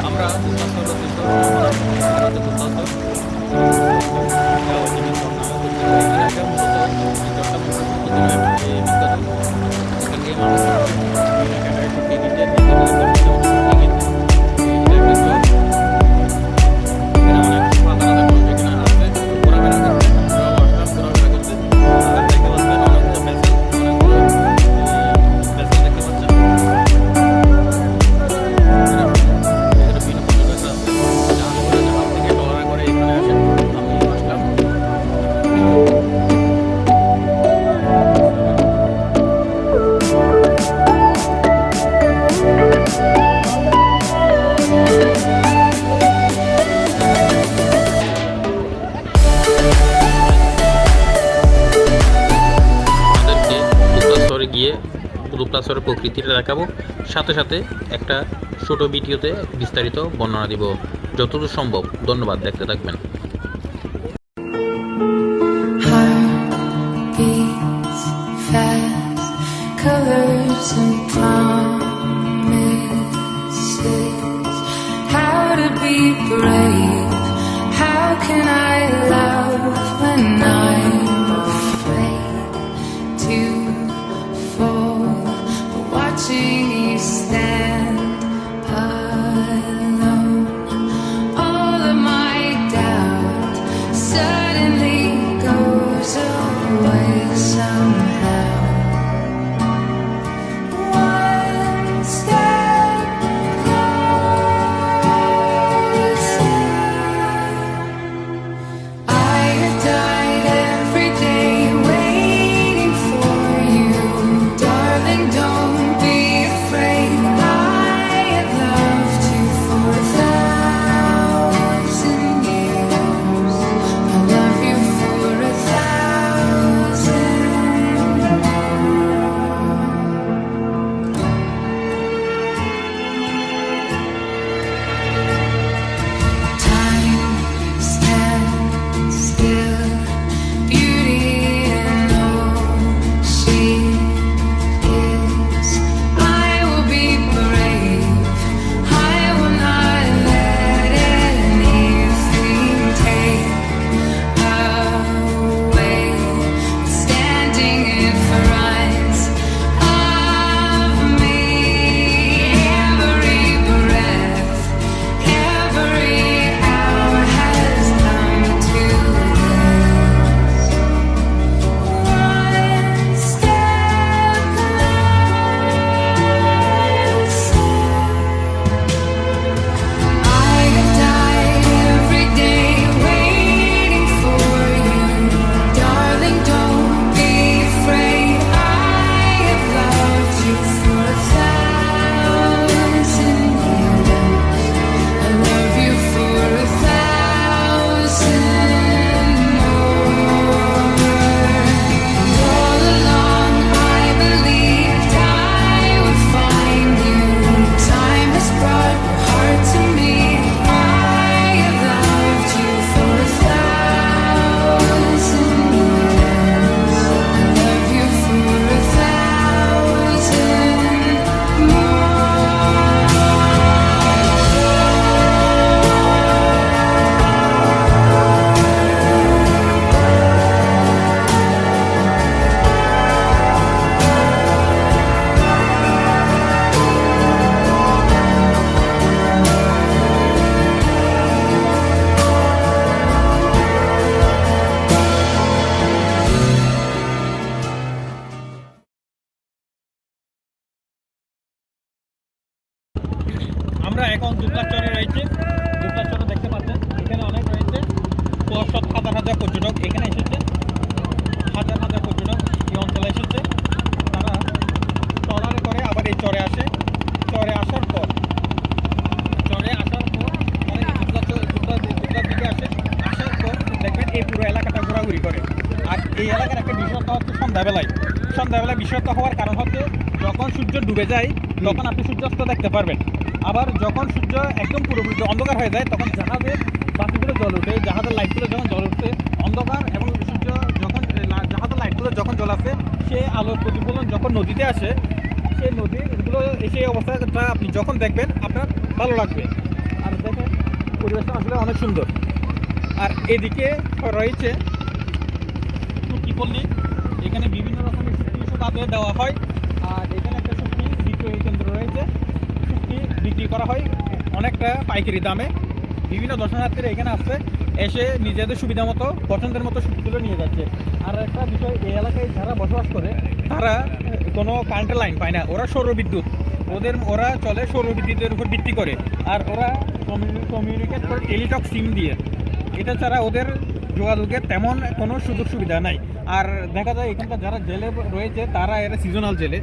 আমরা গিয়ে দুপ্লাসরের প্রকৃতিটা দেখাবো, সাথে সাথে একটা ছোট ভিডিওতে বিস্তারিত বর্ণনা দিব যতদূর সম্ভব। ধন্যবাদ, দেখতে থাকবেন। আমরা এখন দুপলাচরে রয়েছে। দুপলাচরে দেখতে পাচ্ছেন এখানে অনেক রয়েছে, হাজার হাজার পর্যটক এখানে এসেছে। হাজার হাজার পর্যটক এই অঞ্চলে এসেছে। তারা ট্রলারে করে আবার এই চরে আসে। চরে আসার পর অনেক দুপলার দিকে আসে। আসার পর দেখবেন এই পুরো এলাকাটা ঘোরাঘুরি করে। আর এই এলাকার একটা বিশেষত্ব হচ্ছে সন্ধ্যাবেলায় বিশেষত্ব হওয়ার কারণ হচ্ছে যখন সূর্য ডুবে যায় তখন আপনি সূর্যাস্ত দেখতে পারবেন। আবার যখন সূর্য একদম পুরোপুরি অন্ধকার হয়ে যায় তখন জাহাজের বাতিগুলো জ্বলে ওঠে, জাহাজের লাইটগুলো যখন জ্বলে উঠছে অন্ধকার এবং সূর্য যখন জাহাজের লাইটগুলো যখন জ্বলাচ্ছে সে আলোর প্রতিফলন যখন নদীতে আসে সেই নদীগুলো সেই অবস্থাটা আপনি যখন দেখবেন আপনার ভালো লাগবে। আর দেখেন পরিবেশটা আসলে অনেক সুন্দর। আর এদিকে রয়েছে শুটকি পল্লী, এখানে বিভিন্ন রকমের শুটকি তাতে দেওয়া হয়। আর এখানে একটা শুটকি বিক্রয় কেন্দ্র রয়েছে, শুটকি বিক্রি করা হয় অনেকটা পাইকারি দামে। বিভিন্ন দর্শনার্থীরা এখানে আসছে, এসে নিজেদের সুবিধা মতো পছন্দের মতো শুটকিগুলো নিয়ে যাচ্ছে। আর একটা বিষয়, এই এলাকায় যারা বসবাস করে তারা কোনো কারেন্টের লাইন পায় না, ওরা সৌরবিদ্যুৎ, ওরা চলে সৌরবিদ্যুতের উপর ভিত্তি করে। আর ওরা কমিউনিকেট করে টেলিটক সিম দিয়ে, এটা ছাড়া ওদের যোগাযোগের তেমন কোনো সুযোগ সুবিধা নাই। আর দেখা যায় এখানকার যারা জেলে রয়েছে তারা এরা সিজনাল জেলে,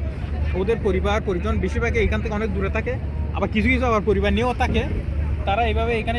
ওদের পরিবার পরিজন বেশিরভাগই এখান থেকে অনেক দূরে থাকে, আবার কিছু কিছু আবার পরিবার নিয়েও থাকে। তারা এইভাবে এখানে